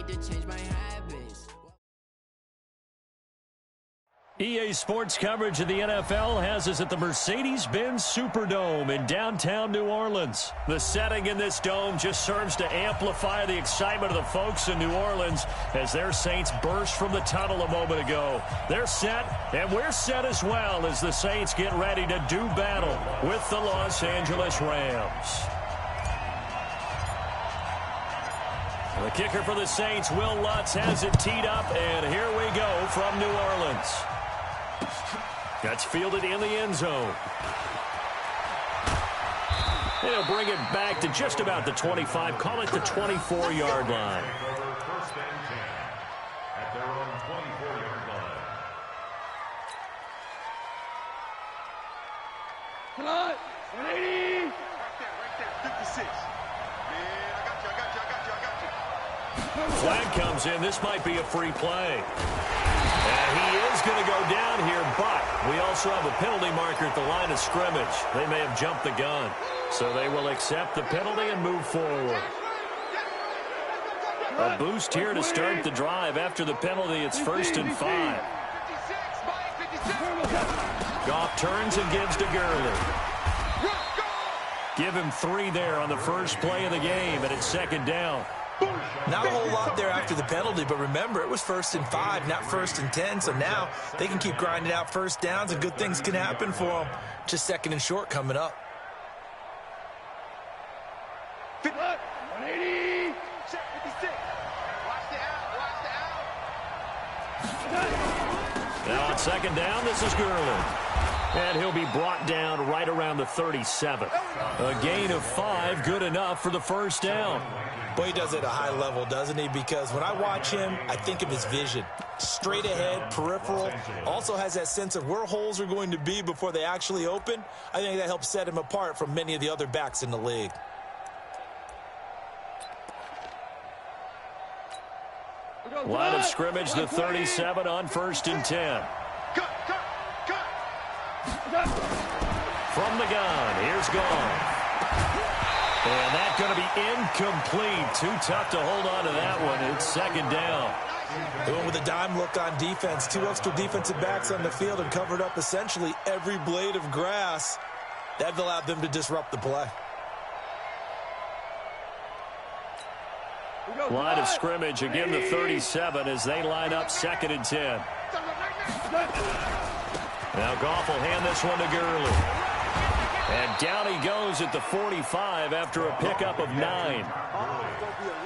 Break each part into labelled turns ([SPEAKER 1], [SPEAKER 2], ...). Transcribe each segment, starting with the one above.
[SPEAKER 1] need to change my habits.
[SPEAKER 2] EA Sports coverage of the NFL has us at the Mercedes-Benz Superdome in downtown New Orleans. The setting in this dome just serves to amplify the excitement of the folks in New Orleans as their Saints burst from the tunnel a moment ago. They're set, and we're set as well as the Saints get ready to do battle with the Los Angeles Rams. The kicker for the Saints, Will Lutz, has it teed up, and here we go from New Orleans. That's fielded in the end zone. They'll bring it back to just about the 25, call it the 24-yard line.
[SPEAKER 3] First and 10 at their own 24-yard line.
[SPEAKER 4] Come on, 180.
[SPEAKER 5] Right there, 56. Man, I got you.
[SPEAKER 2] Flag comes in. This might be a free play. And he is going to go down here, but we also have a penalty marker at the line of scrimmage. They may have jumped the gun. So they will accept the penalty and move forward. A boost here to start the drive. After the penalty, it's 1st and 5. Goff turns and gives to Gurley. Give him 3 there on the first play of the game, and it's 2nd down.
[SPEAKER 6] Not a whole lot there after the penalty, but remember, it was 1st and 5, not 1st and 10, so now they can keep grinding out first downs, and good things can happen for them. Just 2nd and short coming up.
[SPEAKER 4] 180.
[SPEAKER 5] Check 56. Watch the out.
[SPEAKER 2] Now on 2nd down, this is Gurley. And he'll be brought down right around the 37. A gain of 5, good enough for the first down.
[SPEAKER 6] Boy, he does it at a high level, doesn't he? Because when I watch him, I think of his vision. Straight ahead, peripheral. Also has that sense of where holes are going to be before they actually open. I think that helps set him apart from many of the other backs in the league.
[SPEAKER 2] Line of scrimmage, the 37 on 1st and 10.
[SPEAKER 5] Cut.
[SPEAKER 2] From the gun, here's Goff. And that's going to be incomplete. Too tough to hold on to that one. It's 2nd down.
[SPEAKER 6] Going with a dime look on defense. 2 extra defensive backs on the field and covered up essentially every blade of grass. That allowed them to disrupt the play.
[SPEAKER 2] Line of scrimmage, again the 37 as they line up 2nd and 10. Now Goff will hand this one to Gurley. And down he goes at the 45 after a pickup of 9.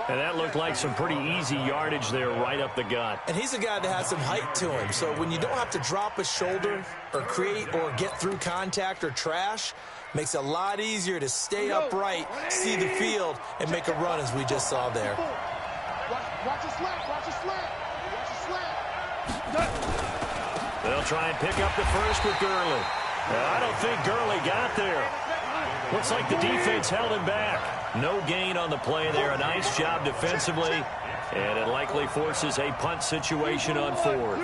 [SPEAKER 2] And that looked like some pretty easy yardage there right up the gut.
[SPEAKER 6] And he's a guy that has some height to him. So when you don't have to drop a shoulder or create or get through contact or trash, makes it a lot easier to stay upright, see the field, and make a run as we just saw there.
[SPEAKER 5] Watch the slant.
[SPEAKER 2] They'll try and pick up the first with Gurley. I don't think Gurley got there. Looks like the defense held him back. No gain on the play there. A nice job defensively. And it likely forces a punt situation on 4th.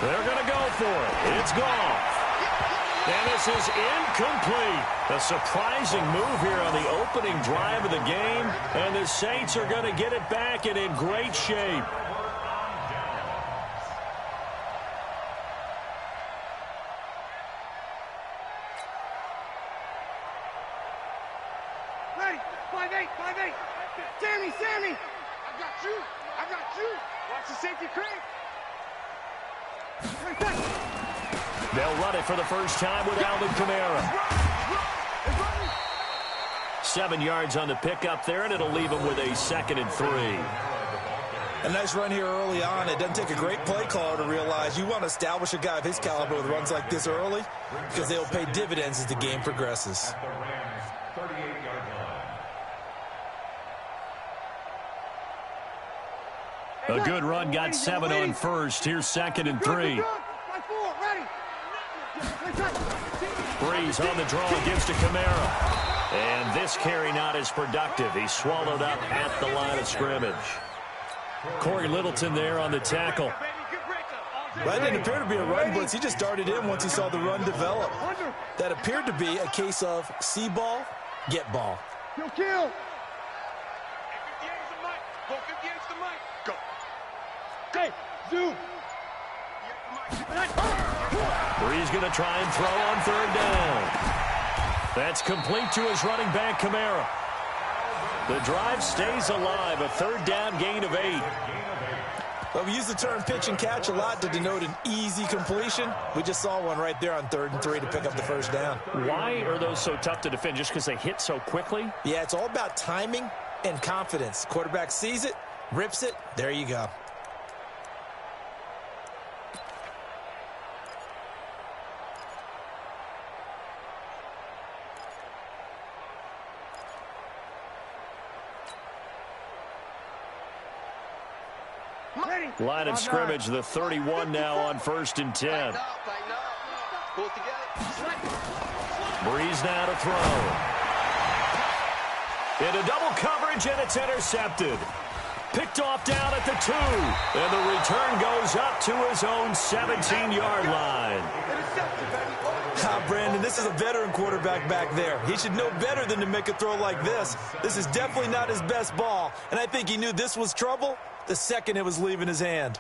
[SPEAKER 2] They're going to go for it. It's Goff. And this is incomplete. A surprising move here on the opening drive of the game. And the Saints are going to get it back and in great shape.
[SPEAKER 4] Ready, 5-8. Sammy.
[SPEAKER 5] I got you. Watch the safety crank.
[SPEAKER 2] They'll run it for the first time with Alvin Kamara. 7 yards on the pickup there, and it'll leave them with a 2nd and 3.
[SPEAKER 6] A nice run here early on. It doesn't take a great play caller to realize you want to establish a guy of his caliber with runs like this early because they'll pay dividends as the game progresses.
[SPEAKER 2] A good run, got 7 on 1st. Here's 2nd and 3. Breeze on the draw, gives to Kamara. And this carry not as productive. He's swallowed up at the line of scrimmage. Corey Littleton there on the tackle.
[SPEAKER 6] That didn't appear to be a run blitz. He just darted in once he saw the run develop. That appeared to be a case of see ball, get ball.
[SPEAKER 4] Kill, kill.
[SPEAKER 5] 58's the mic. Go 58's the mic. Go.
[SPEAKER 4] Hey, zoom.
[SPEAKER 2] Bree's going to try and throw on third down. That's complete to his running back, Kamara. The drive stays alive, a third down gain of 8.
[SPEAKER 6] Well, we use the term pitch and catch a lot to denote an easy completion. We just saw one right there on 3rd and 3 to pick up the first down.
[SPEAKER 2] Why are those so tough to defend? Just because they hit so quickly?
[SPEAKER 6] Yeah, it's all about timing and confidence. Quarterback sees it, rips it, there you go.
[SPEAKER 2] Line of scrimmage, the 31 now on 1st and 10. Breeze now to throw. Into double coverage, and it's intercepted. Picked off down at the 2. And the return goes up to his own 17-yard line.
[SPEAKER 6] Brandon, this is a veteran quarterback back there. He should know better than to make a throw like this. This is definitely not his best ball, and I think he knew this was trouble the second it was leaving his hand.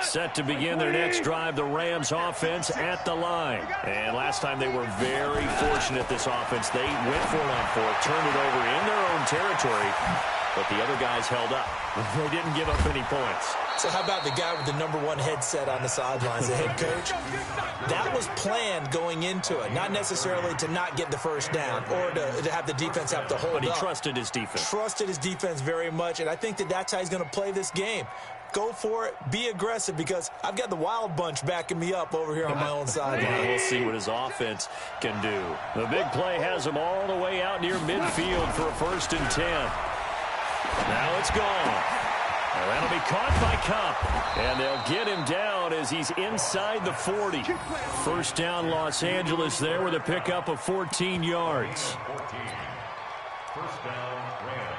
[SPEAKER 2] Set to begin their next drive, the Rams offense at the line. And last time they were very fortunate, this offense. They went for it on 4th, turned it over in their own territory, but the other guys held up. They didn't give up any points.
[SPEAKER 6] So how about the guy with the #1 headset on the sidelines, the head coach? That was planned going into it, not necessarily to not get the first down or to have the defense have to hold up.
[SPEAKER 2] But he trusted his defense.
[SPEAKER 6] Trusted his defense very much, and I think that's how he's going to play this game. Go for it, be aggressive, because I've got the wild bunch backing me up over here on my own side.
[SPEAKER 2] Yeah, we'll see what his offense can do. The big play has him all the way out near midfield for a 1st and 10. Now it's gone. And that'll be caught by Cup. And they'll get him down as he's inside the 40. First down, Los Angeles there with a pickup of 14 yards.
[SPEAKER 3] 14. First down, Rams.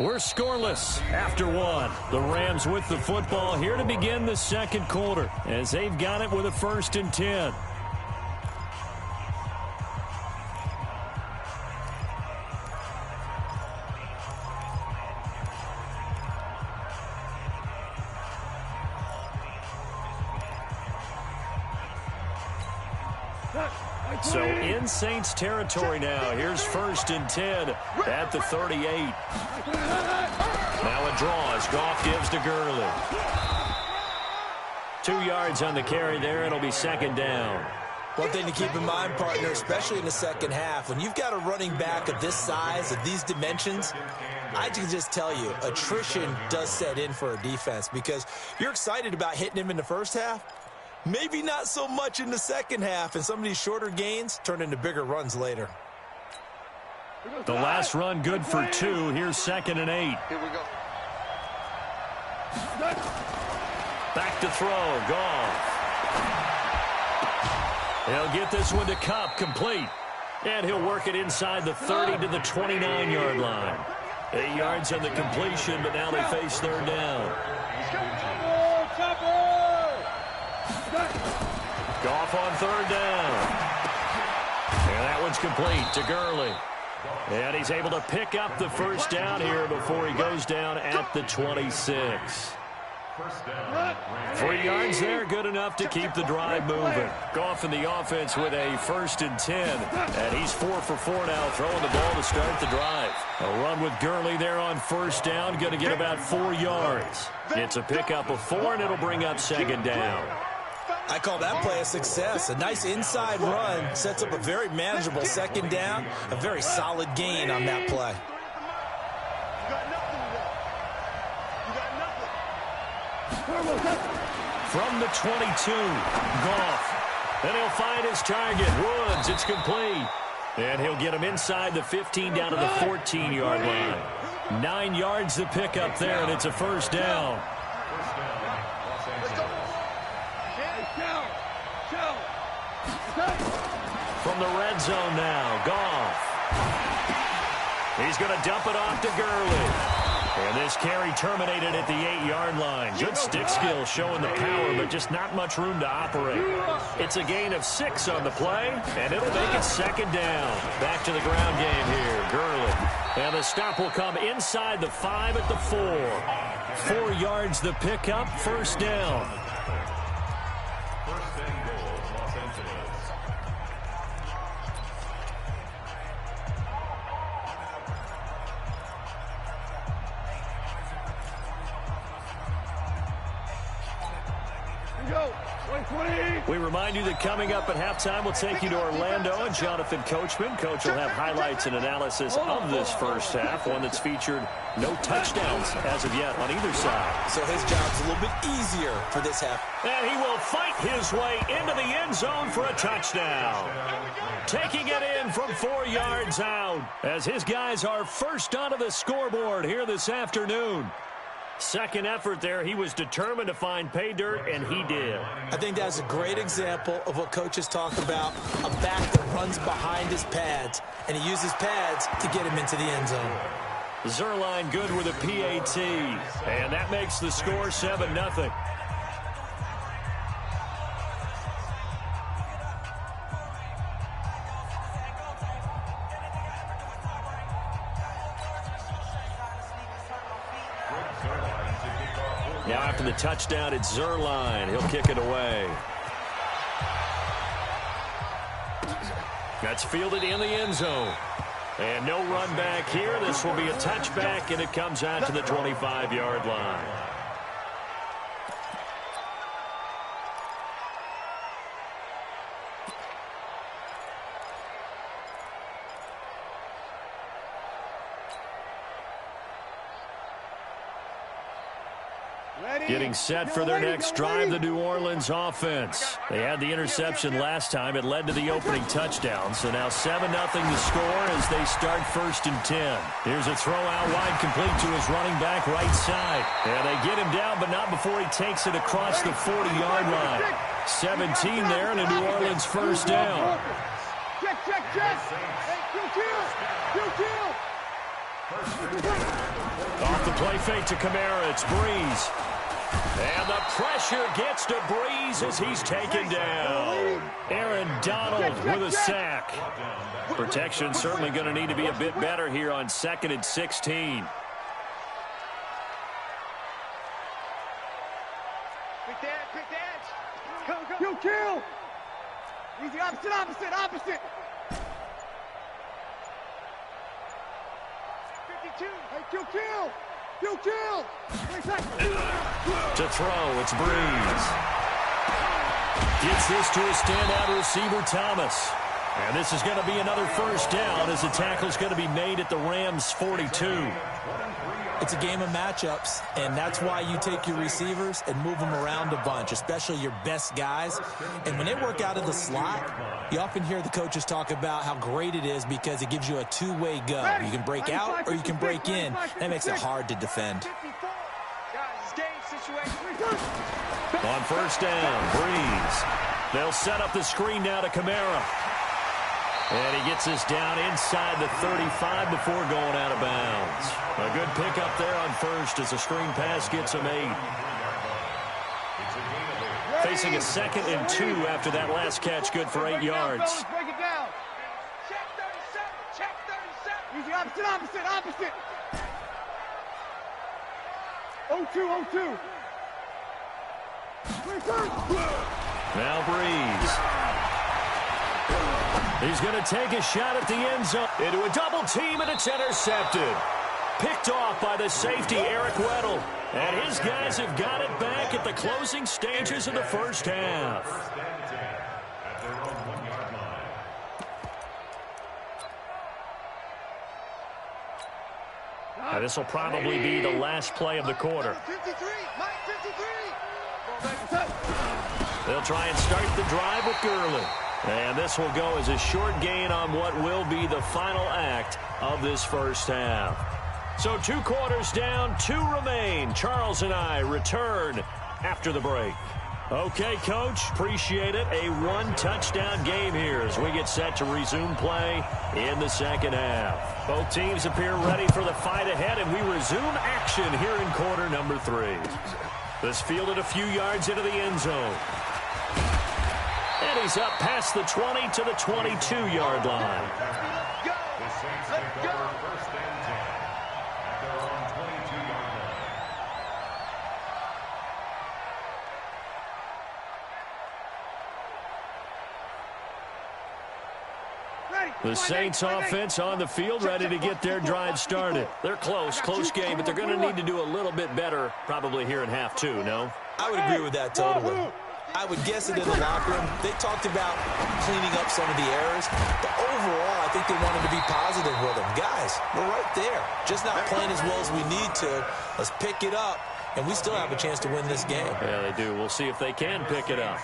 [SPEAKER 2] We're scoreless after 1. The Rams with the football here to begin the second quarter as they've got it with a 1st and 10. So in Saints territory now. Here's 1st and 10 at the 38. Now it draws. Goff gives to Gurley. 2 yards on the carry there. It'll be 2nd down.
[SPEAKER 6] One thing to keep in mind, partner, especially in the second half, when you've got a running back of this size, of these dimensions, I can just tell you, attrition does set in for a defense because you're excited about hitting him in the first half. Maybe not so much in the second half, and some of these shorter gains turn into bigger runs later.
[SPEAKER 2] The last run good for 2. Here's 2nd and 8.
[SPEAKER 5] Here we go.
[SPEAKER 2] Back to throw. Goff. He'll get this one to Cup, complete. And he'll work it inside the 30 to the 29-yard line. 8 yards on the completion, but now they face 3rd down. Goff on 3rd down. And that one's complete to Gurley. And he's able to pick up the first down here before he goes down at the 26. 3 yards there, good enough to keep the drive moving. Goff in the offense with a 1st and 10. And he's 4 for 4 now, throwing the ball to start the drive. A run with Gurley there on 1st down, going to get about 4 yards. It's a pickup of 4, and it'll bring up 2nd down.
[SPEAKER 6] I call that play a success. A nice inside run sets up a very manageable 2nd down. A very solid gain on that play.
[SPEAKER 2] From the 22, Goff. And he'll find his target, Woods. It's complete. And he'll get him inside the 15 down to the 14-yard line. 9 yards to pick up there, and it's a 1st down. From the red zone now, Goff. He's going to dump it off to Gurley. And this carry terminated at the 8-yard line. Good stick skill showing the power, but just not much room to operate. It's a gain of 6 on the play, and it'll make it second down. Back to the ground game here, Gurley. And the stop will come inside the 5 at the 4. 4 yards the pickup, first down.
[SPEAKER 3] First and goal, Los Angeles.
[SPEAKER 4] Go. 120.
[SPEAKER 2] We remind you that coming up at halftime, we'll take you to Orlando and Jonathan Coachman. Coach will have highlights and analysis of this first half, one that's featured no touchdowns as of yet on either side.
[SPEAKER 6] So his job's a little bit easier for this half.
[SPEAKER 2] And he will fight his way into the end zone for a touchdown. Taking it in from 4 yards out as his guys are first onto the scoreboard here this afternoon. Second effort there, he was determined to find pay dirt, and he did.
[SPEAKER 6] I think that's a great example of what coaches talk about, a back that runs behind his pads, and he uses pads to get him into the end zone.
[SPEAKER 2] Zerline good with a PAT, and that makes the score 7-0. Now after the touchdown, it's Zerline. He'll kick it away. That's fielded in the end zone. And no run back here. This will be a touchback, and it comes out to the 25-yard line. Getting set for their next drive, the New Orleans offense. They had the interception last time. It led to the opening touchdown. So now 7-0 the score as they start 1st and 10. Here's a throw out wide, complete to his running back right side. And they get him down, but not before he takes it across the 40-yard line. 17 there and a New Orleans first down.
[SPEAKER 4] Check. Hey, kill.
[SPEAKER 2] Off the play fake to Kamara, it's Breeze. And the pressure gets to Breeze as he's taken down. Aaron Donald with a sack. Protection certainly going to need to be a bit better here on 2nd and 16.
[SPEAKER 5] Quick dance. Go.
[SPEAKER 4] Kill. Easy, opposite.
[SPEAKER 5] 52.
[SPEAKER 4] Hey, kill.
[SPEAKER 2] To throw, it's Breeze. Gets this to a standout receiver, Thomas. And this is going to be another first down as the tackle's going to be made at the Rams' 42.
[SPEAKER 6] It's a game of matchups, and that's why you take your receivers and move them around a bunch, especially your best guys. And when they work out of the slot, you often hear the coaches talk about how great it is because it gives you a two-way go. You can break out or you can break in. That makes it hard to defend.
[SPEAKER 2] On first down, Breeze. They'll set up the screen now to Kamara. And he gets us down inside the 35 before going out of bounds. A good pickup there on first as the screen pass gets him 8. Facing a 2nd and 2 after that last catch, good for 8 yards.
[SPEAKER 4] Break it down.
[SPEAKER 5] Check 37.
[SPEAKER 4] Easy, opposite. 0-2.
[SPEAKER 2] Now Breeze. He's going to take a shot at the end zone. Into a double team, and it's intercepted. Picked off by the safety, Eric Weddle. And his guys have got it back at the closing stages of the first half. Now this will probably be the last play of the quarter.
[SPEAKER 5] 53.
[SPEAKER 2] They'll try and start the drive with Gurley. And this will go as a short gain on what will be the final act of this first half. So 2 quarters down, 2 remain. Charles and I return after the break. Okay, Coach, appreciate it. A one-touchdown game here as we get set to resume play in the second half. Both teams appear ready for the fight ahead, and we resume action here in quarter number 3. This fielded a few yards into the end zone. And he's up past the 20 to the 22-yard line.
[SPEAKER 3] The Saints take over first and 10 at their own 22-yard line.
[SPEAKER 2] The Saints offense on the field, ready to get their drive started. They're close game, but they're going to need to do a little bit better probably here in half 2, no?
[SPEAKER 6] I would agree with that totally. I would guess that in the locker room, they talked about cleaning up some of the errors, but overall, I think they wanted to be positive with them. Guys, we're right there. Just not playing as well as we need to. Let's pick it up, and we still have a chance to win this game.
[SPEAKER 2] Yeah, they do. We'll see if they can pick it up.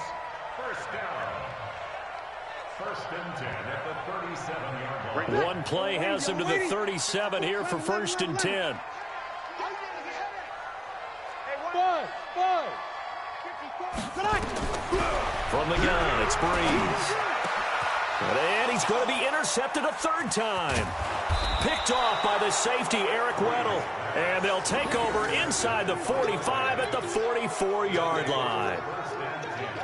[SPEAKER 3] First down. First and 10 at the 37-yard line.
[SPEAKER 2] One play has them to the 37 here for first and 10. From the gun, it's Breeze. And he's going to be intercepted a third time. Picked off by the safety, Eric Weddle. And they'll take over inside the 45 at the 44-yard line.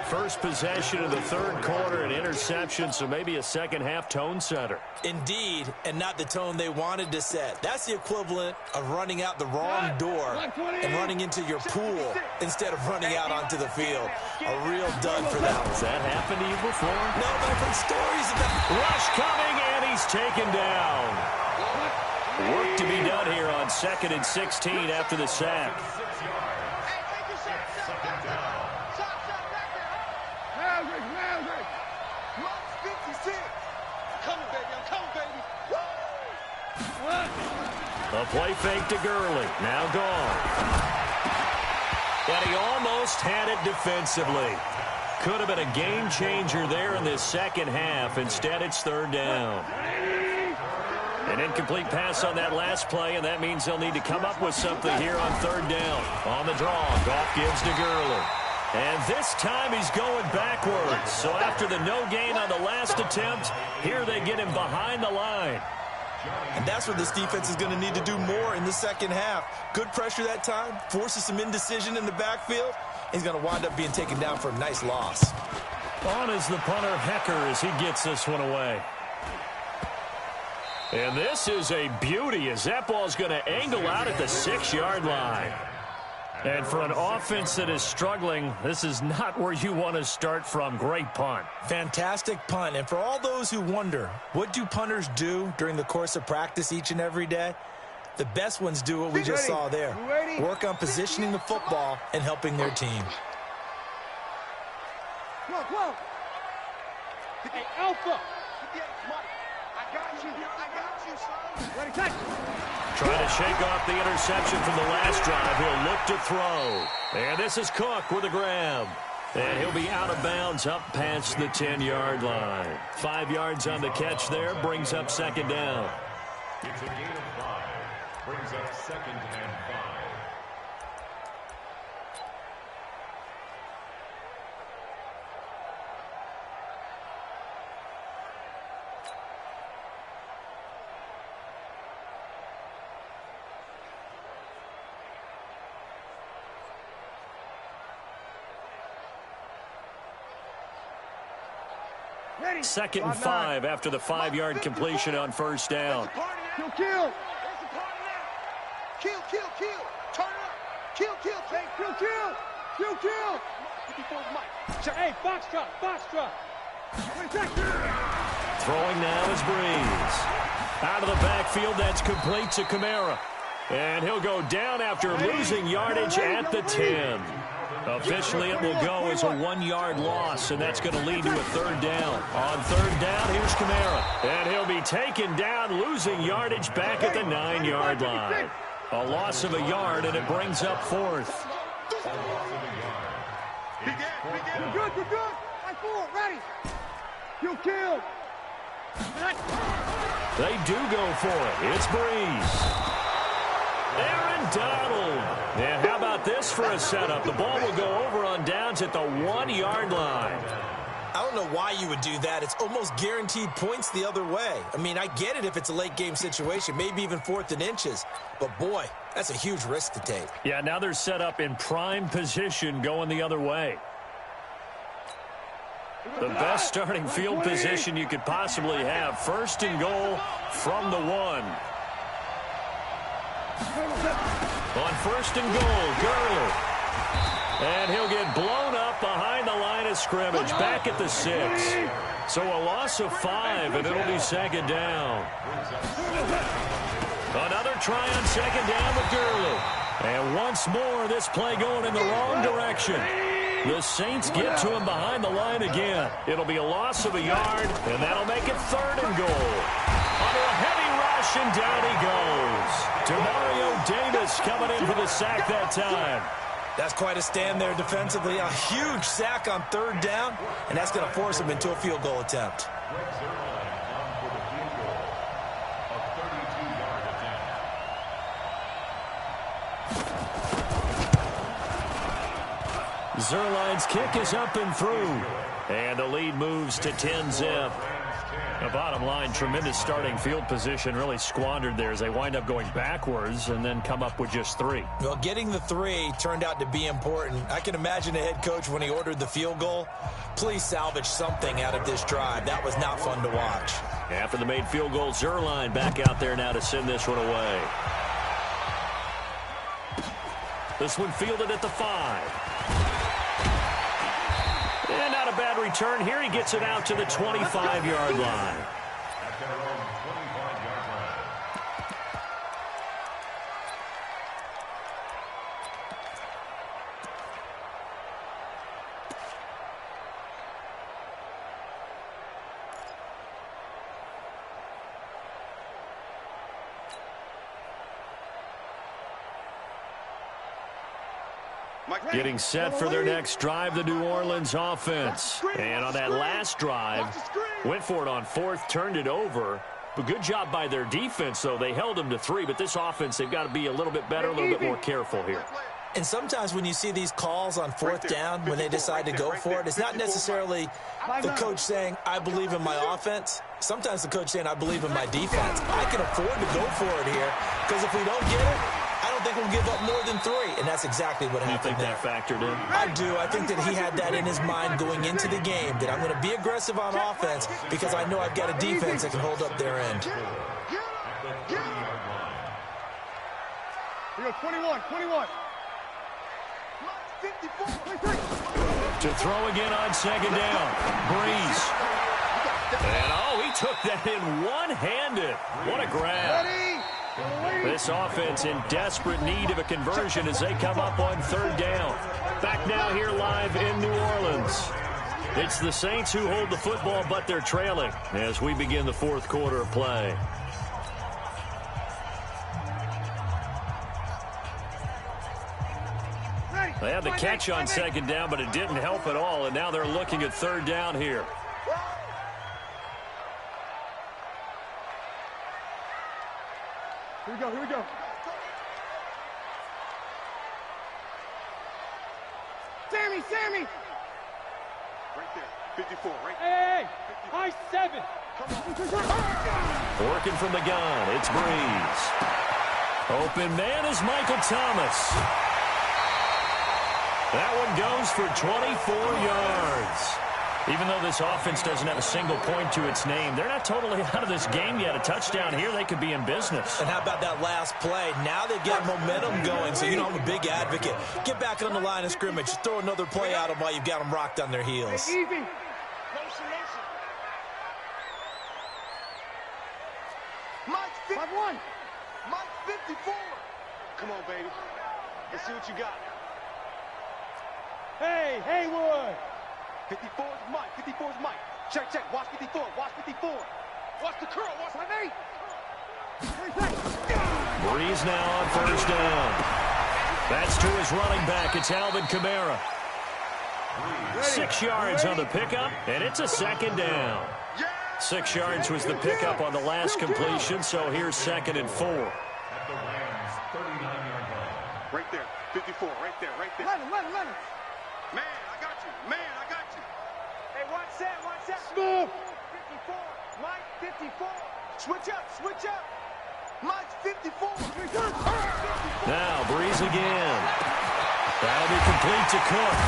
[SPEAKER 2] First possession of the third quarter, an interception, so maybe a second-half tone setter.
[SPEAKER 6] Indeed, and not the tone they wanted to set. That's the equivalent of running out the wrong door and running into your pool instead of running out onto the field. A real dud for that one.
[SPEAKER 2] Has that happened to you before?
[SPEAKER 6] No, but I've heard stories about
[SPEAKER 2] Rush coming, and he's taken down. Work to be done here on 2nd and 16 after the sack. A play fake to Gurley. Now gone. And he almost had it defensively. Could have been a game changer there in this second half. Instead, it's third down. An incomplete pass on that last play, and that means they'll need to come up with something here on third down. On the draw, Goff gives to Gurley. And this time he's going backwards. So after the no gain on the last attempt, here they get him behind the line.
[SPEAKER 6] And that's what this defense is going to need to do more in the second half. Good pressure that time, forces some indecision in the backfield. He's going to wind up being taken down for a nice loss.
[SPEAKER 2] On is the punter, Hecker, as he gets this one away. And this is a beauty as that ball's going to angle out at the 6-yard line. And for an offense that is struggling, this is not where you want to start from. Great punt.
[SPEAKER 6] Fantastic punt. And for all those who wonder, what do punters do during the course of practice each and every day? The best ones do what we just saw there. Work on positioning the football and helping their team.
[SPEAKER 4] Come on. Hey, Alpha. I got you, son. Ready, touch.
[SPEAKER 2] Trying to shake off the interception from the last drive. He'll look to throw. And this is Cook with a grab. And he'll be out of bounds up past the 10-yard line. 5 yards on the catch there. Brings up second down.
[SPEAKER 3] It's a gain of 5. Brings up 2nd and 5.
[SPEAKER 2] Second and 5 after the 5-yard completion on first down.
[SPEAKER 4] Kill.
[SPEAKER 5] Kill. Turn it up. Kill.
[SPEAKER 4] Hey, kill. Hey, box drop.
[SPEAKER 2] Throwing now is Breeze. Out of the backfield, that's complete to Kamara. And he'll go down after losing yardage at the 10. Officially, it will go as a 1-yard loss, and that's going to lead to a third down. On third down, here's Kamara. And he'll be taken down, losing yardage back at the 9-yard line. A loss of a yard, and it brings up fourth.
[SPEAKER 4] You're good. High forward, ready. Kill.
[SPEAKER 2] They do go for it. It's Breeze. Aaron Donald. And how about about this for a setup? The ball will go over on downs at the 1-yard line.
[SPEAKER 6] I don't know why you would do that. It's almost guaranteed points the other way. I mean, I get it if it's a late game situation, maybe even 4th and inches. But, boy, that's a huge risk to take.
[SPEAKER 2] Yeah, now they're set up in prime position going the other way. The best starting field position you could possibly have. 1st and goal from the 1. On 1st and goal, Gurley. And he'll get blown up behind the line of scrimmage, back at the 6. So a loss of 5, and it'll be 2nd down. Another try on 2nd down with Gurley. And once more, this play going in the wrong direction. The Saints get to him behind the line again. It'll be a loss of a yard, and that'll make it 3rd and goal. Under a heavy rush, and down he goes. Demario Davis coming in for the sack that time.
[SPEAKER 6] That's quite a stand there defensively. A huge sack on 3rd down, and that's going to force him into a field goal attempt.
[SPEAKER 2] Zerline's kick is up and through. And the lead moves to 10-zip. The bottom line, tremendous starting field position, really squandered there as they wind up going backwards and then come up with just 3.
[SPEAKER 6] Well, getting the 3 turned out to be important. I can imagine the head coach when he ordered the field goal. Please salvage something out of this drive. That was not fun to watch.
[SPEAKER 2] After the made field goal, Zerline back out there now to send this one away. This one fielded at the 5. And not a bad return here. He gets it out to the 25-yard line.
[SPEAKER 3] At their own 25-yard line.
[SPEAKER 2] Getting set for their next drive, the New Orleans offense. And on that last drive, went for it on 4th, turned it over. But good job by their defense, though. They held them to 3, but this offense, they've got to be a little bit better, a little bit more careful here.
[SPEAKER 6] And sometimes when you see these calls on 4th down, when they decide to go for it, it's not necessarily the coach saying, I believe in my offense. Sometimes the coach saying, I believe in my defense. I can afford to go for it here, because if we don't get it, I don't think we'll give up more than 3, and that's exactly what happened there.
[SPEAKER 2] You think that factored in?
[SPEAKER 6] I do. I think that he had that in his mind going into the game, that I'm going to be aggressive on offense because I know I've got a defense that can hold up their end.
[SPEAKER 4] We go 21, 21.
[SPEAKER 2] To throw again on 2nd down. Breeze. And, he took that in one-handed. What a grab. This offense in desperate need of a conversion as they come up on 3rd down. Back now here live in New Orleans. It's the Saints who hold the football, but they're trailing as we begin the 4th quarter of play. They had the catch on 2nd down, but it didn't help at all, and now they're looking at 3rd down here.
[SPEAKER 4] Here we go, here we go. Sammy, Sammy!
[SPEAKER 5] Right there, 54, right there.
[SPEAKER 4] Hey, high 7.
[SPEAKER 2] Working from the gun, it's Breeze. Open man is Michael Thomas. That one goes for 24 yards. Even though this offense doesn't have a single point to its name, they're not totally out of this game yet. A touchdown here, they could be in business.
[SPEAKER 6] And how about that last play? Now they've got momentum going, so I'm a big advocate. Get back on the line of scrimmage. Throw another play at them while you've got them rocked on their heels.
[SPEAKER 4] Easy.
[SPEAKER 5] Mike
[SPEAKER 4] 5-1.
[SPEAKER 5] Mike 54. Come on, baby. Let's see what you got.
[SPEAKER 4] Hey, Haywood.
[SPEAKER 5] 54 is Mike. 54 is Mike. Check, check. Watch 54. Watch 54. Watch the curl. Watch my name.
[SPEAKER 2] Breeze now on 1st down. That's to his running back. It's Alvin Kamara. 6 yards on the pickup, and it's a 2nd down. 6 yards was the pickup on the last completion, so here's 2nd and 4.
[SPEAKER 3] At the Rams' 39-yard line.
[SPEAKER 5] Right there. 54, right there, right there.
[SPEAKER 4] Let him.
[SPEAKER 5] Man, I got you. Man, I got you. Hey, watch that.
[SPEAKER 4] Smooth.
[SPEAKER 5] 54. Mike, 54. Switch up. Mike, 54.
[SPEAKER 2] Now, Breeze again. That'll be complete to Cook.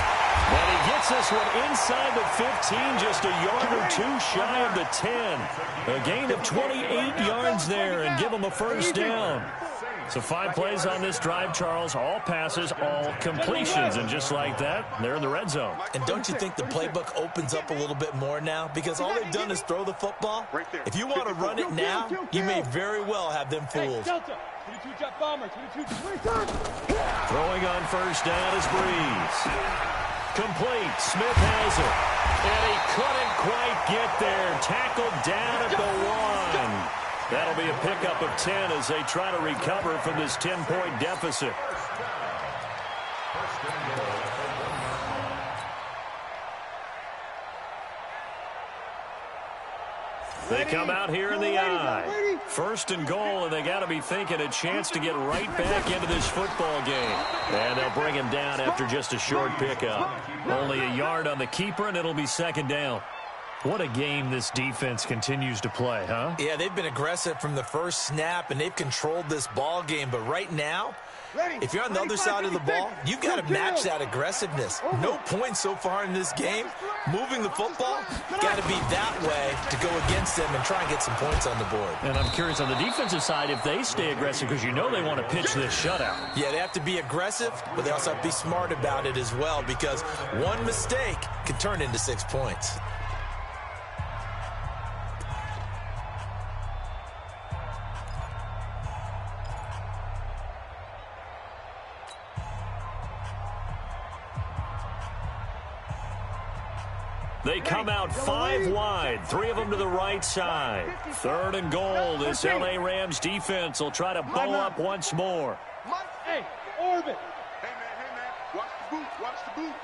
[SPEAKER 2] And he gets this one inside the 15, just a yard or two shy of the 10. A gain of 28 yards there and give him a first down. So 5 plays on this drive, Charles. All passes, all completions. And just like that, they're in the red zone.
[SPEAKER 6] And don't you think the playbook opens up a little bit more now? Because all they've done is throw the football. If you want to run it now, you may very well have them fooled.
[SPEAKER 4] Delta. 22 jet bomber. 22.
[SPEAKER 2] Throwing on first down is Breeze. Complete. Smith has it. And he couldn't quite get there. Tackled down at the 1. That'll be a pickup of 10 as they try to recover from this 10-point deficit. They come out here in the I. First and goal, and they got to be thinking a chance to get right back into this football game. And they'll bring him down after just a short pickup. Only a yard on the keeper, and it'll be second down. What a game this defense continues to play, huh?
[SPEAKER 6] Yeah, they've been aggressive from the first snap, and they've controlled this ball game. But right now, if you're on the other side of the ball, you've got to match that aggressiveness. No points so far in this game. Moving the football, got to be that way to go against them and try and get some points on the board.
[SPEAKER 2] And I'm curious on the defensive side if they stay aggressive, because you know they want to pitch this shutout.
[SPEAKER 6] Yeah, they have to be aggressive, but they also have to be smart about it as well, because one mistake can turn into 6 points.
[SPEAKER 2] They come out 5 wide, 3 of them to the right side. Third and goal. This L.A. Rams defense will try to bow up once more.
[SPEAKER 4] Hey, orbit.
[SPEAKER 5] Hey, man. Watch the boot.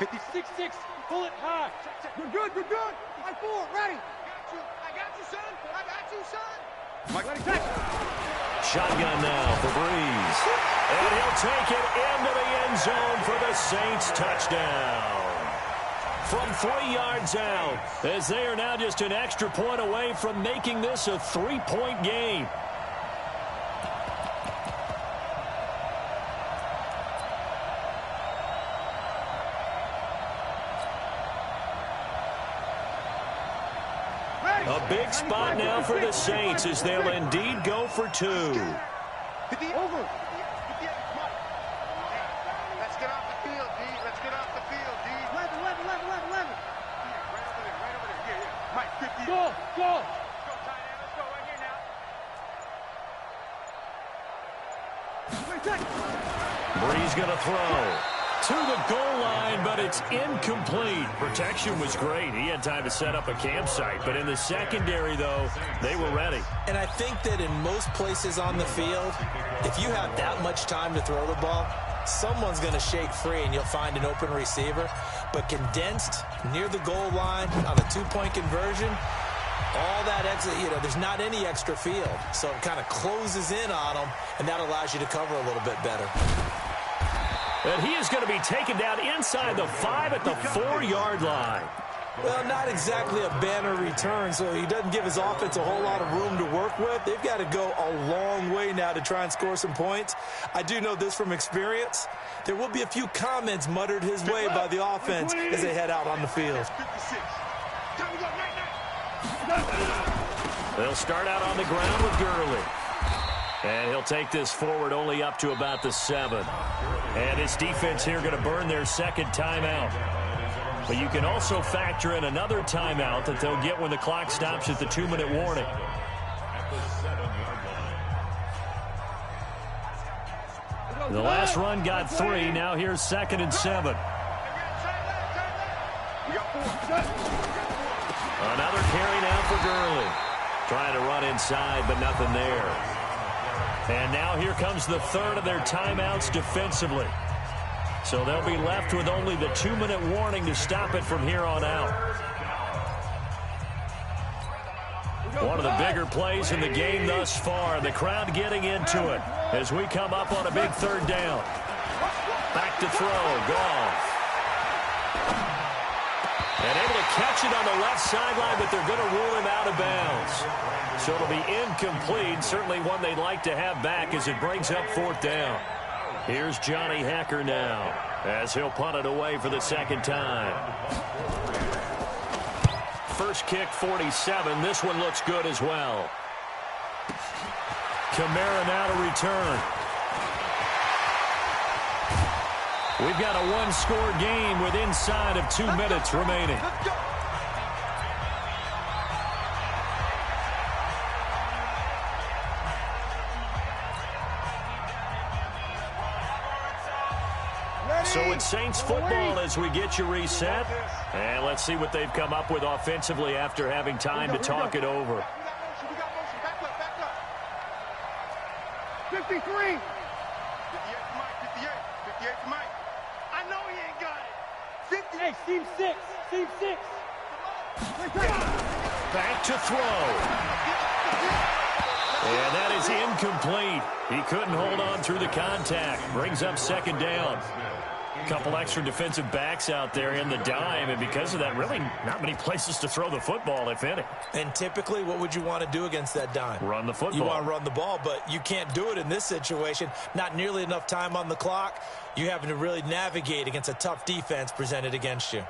[SPEAKER 4] 56-6. Pull it high. You're good. High 4. Ready.
[SPEAKER 5] I got you, son.
[SPEAKER 4] Mike, ready, catch.
[SPEAKER 2] Shotgun now for Breeze. And he'll take it into the end zone for the Saints touchdown. From 3 yards out, as they are now just an extra point away from making this a 3-point game. A big spot now for the Saints as they'll indeed go for 2.
[SPEAKER 4] Over.
[SPEAKER 5] Let's get off the field, D. 11. Right over there. Yeah. Mike, 50.
[SPEAKER 4] Go.
[SPEAKER 5] Go, tight end. Let's go right here now.
[SPEAKER 2] Breeze going to throw to the goal line, but it's incomplete. Protection was great. He had time to set up a campsite, but in the secondary, though, they were ready.
[SPEAKER 6] And I think that in most places on the field, if you have that much time to throw the ball, someone's going to shake free and you'll find an open receiver. But condensed near the goal line on a 2-point conversion, all that exit, there's not any extra field. So it kind of closes in on them, and that allows you to cover a little bit better.
[SPEAKER 2] And he is going to be taken down inside the 5 at the 4-yard line.
[SPEAKER 6] Well, not exactly a banner return, so he doesn't give his offense a whole lot of room to work with. They've got to go a long way now to try and score some points. I do know this from experience. There will be a few comments muttered his way by the offense as they head out on the field.
[SPEAKER 2] They'll start out on the ground with Gurley. And he'll take this forward only up to about the 7. And his defense here going to burn their second timeout. But you can also factor in another timeout that they'll get when the clock stops at the 2-minute warning. The last run got 3. Now here's 2nd and 7. Another carry now for Gurley. Trying to run inside, but nothing there. And now here comes the 3rd of their timeouts defensively. So they'll be left with only the 2-minute warning to stop it from here on out. One of the bigger plays in the game thus far. The crowd getting into it as we come up on a big 3rd down. to throw. Goff. And able to catch it on the left sideline, but they're going to rule him out of bounds. So it'll be incomplete. Certainly one they'd like to have back as it brings up 4th down. Here's Johnny Hacker now as he'll punt it away for the second time. First kick, 47. This one looks good as well. Kamara now to return. We've got a one-score game with inside of 2 minutes remaining. So it's Saints football as we get you reset. And let's see what they've come up with offensively after having time to talk it over.
[SPEAKER 5] 53. 58 to Mike, 58. 58 to Mike. I know he ain't got it. 50.
[SPEAKER 4] Hey, seam 6. Seam 6.
[SPEAKER 2] Back to throw. And that is incomplete. He couldn't hold on through the contact. Brings up second down. A couple extra defensive backs out there in the dime, and because of that, really not many places to throw the football, if any.
[SPEAKER 6] And typically, what would you want to do against that dime?
[SPEAKER 2] Run the football.
[SPEAKER 6] You want to run the ball, but you can't do it in this situation. Not nearly enough time on the clock. You having to really navigate against a tough defense presented against you.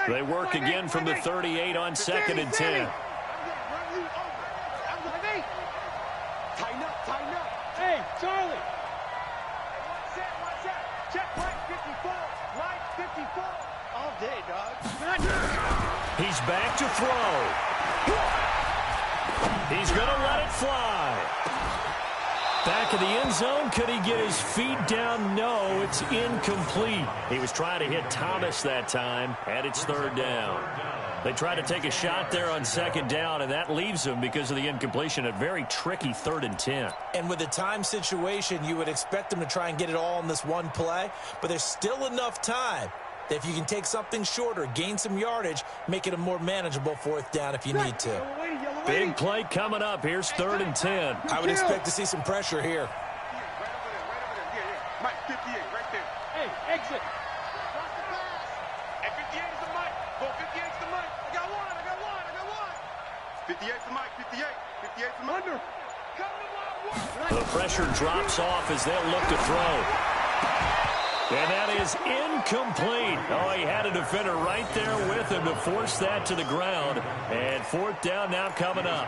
[SPEAKER 2] They work again from the 38 on 2nd and 10.
[SPEAKER 5] Tighten up, tighten up.
[SPEAKER 4] Hey, Charlie.
[SPEAKER 5] Watch that. Check right 54. Right 54. All day, dog.
[SPEAKER 2] He's back to throw. He's going to let it fly. Back of the end zone. Could he get his feet down? No, it's incomplete. He was trying to hit Thomas that time, and it's 3rd down. They try to take a shot there on 2nd down, and that leaves them, because of the incompletion, a very tricky 3rd and 10.
[SPEAKER 6] And with the time situation, you would expect them to try and get it all in this one play, but there's still enough time that if you can take something shorter, gain some yardage, make it a more manageable 4th down if you need to.
[SPEAKER 2] Big play coming up. Here's 3rd and 10.
[SPEAKER 6] I would expect to see some pressure here.
[SPEAKER 5] Right over there. Yeah. Mike, 58, right there.
[SPEAKER 4] Hey, exit.
[SPEAKER 5] Cross the pass. And 58 is the Mike. Go 58 is the Mike. I got one. 58 to Mike, 58. 58 to Mike. Under. Come to my work.
[SPEAKER 2] The pressure drops off as they'll look to throw. And that is incomplete. Oh, he had a defender right there with him to force that to the ground. And 4th down now coming up.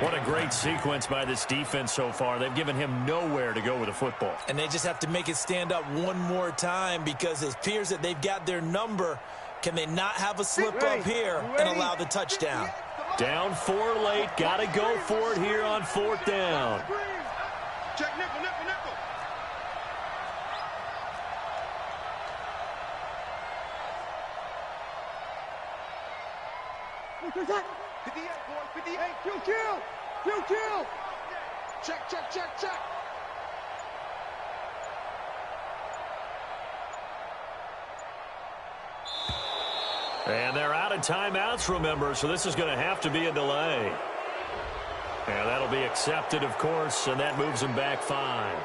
[SPEAKER 2] What a great sequence by this defense so far. They've given him nowhere to go with the football.
[SPEAKER 6] And they just have to make it stand up one more time, because it appears that they've got their number. Can they not have a slip up here and allow the touchdown?
[SPEAKER 2] Down 4 late. Got to go for it here on 4th down.
[SPEAKER 5] Check nickel.
[SPEAKER 4] Where's that?
[SPEAKER 5] 58, boys, 58.
[SPEAKER 4] Kill.
[SPEAKER 5] Check.
[SPEAKER 2] And they're out of timeouts, remember, so this is going to have to be a delay. And that'll be accepted, of course, and that moves them back 5.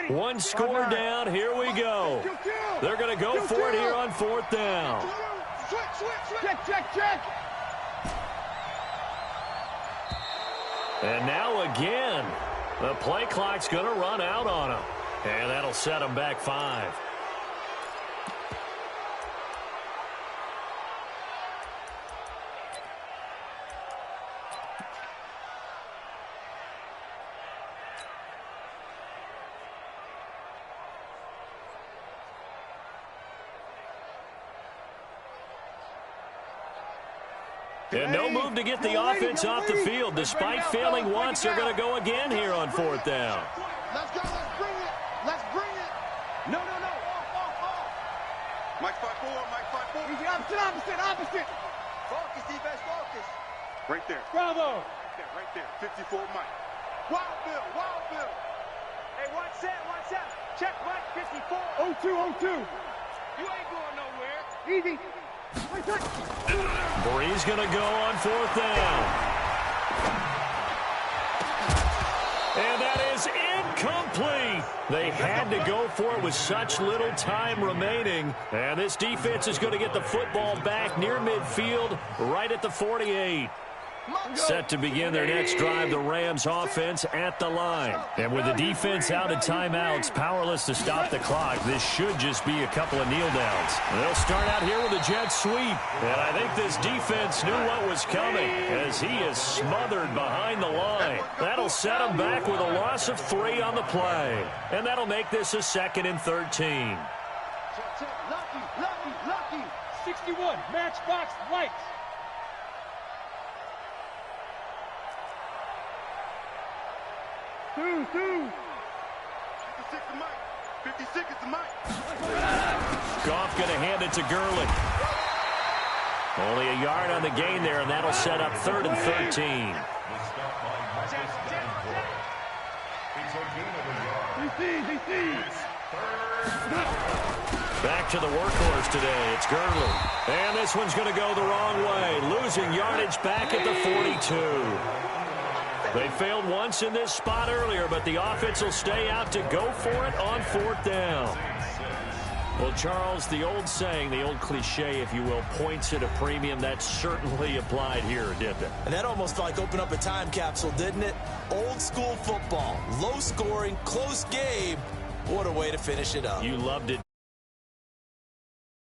[SPEAKER 2] One score down. Here we go. They're going to go for it here on 4th down.
[SPEAKER 4] Check.
[SPEAKER 2] And now again, the play clock's going to run out on them. And that'll set them back 5. And no move to get the offense off the field. Despite failing once, they're going to go again here on 4th down.
[SPEAKER 5] Let's go. Let's bring it. Let's bring it. No. Off. Mike 5-4. Mike 5-4.
[SPEAKER 4] Easy, opposite.
[SPEAKER 5] Focus, defense, focus. Right there.
[SPEAKER 4] Bravo.
[SPEAKER 5] Right there. 54 Mike. Wild Bill.
[SPEAKER 4] Hey, watch that. Check Mike 54. 0-2.
[SPEAKER 5] You ain't going nowhere.
[SPEAKER 4] Easy.
[SPEAKER 2] Bree's going to go on 4th down. And that is incomplete. They had to go for it with such little time remaining. And this defense is going to get the football back near midfield, right at the 48. Set to begin their next drive, the Rams offense at the line. And with the defense out of timeouts, powerless to stop the clock, this should just be a couple of kneel downs. They'll start out here with a jet sweep. And I think this defense knew what was coming as he is smothered behind the line. That'll set him back with a loss of 3 on the play. And that'll make this a 2nd and 13.
[SPEAKER 4] Lucky. 61, matchbox lights. Two.
[SPEAKER 5] 56 to Mike. 56 is to Mike.
[SPEAKER 2] Goff going to hand it to Gurley. Only a yard on the gain there, and that'll set up 3rd and 13. Back to the workhorse today. It's Gurley. And this one's going to go the wrong way. Losing yardage back at the 42. They failed once in this spot earlier, but the offense will stay out to go for it on 4th down. Well, Charles, the old saying, the old cliche, if you will, points at a premium, that certainly applied here, didn't it?
[SPEAKER 6] And that almost like opened up a time capsule, didn't it? Old school football, low scoring, close game. What a way to finish it up.
[SPEAKER 2] You loved it,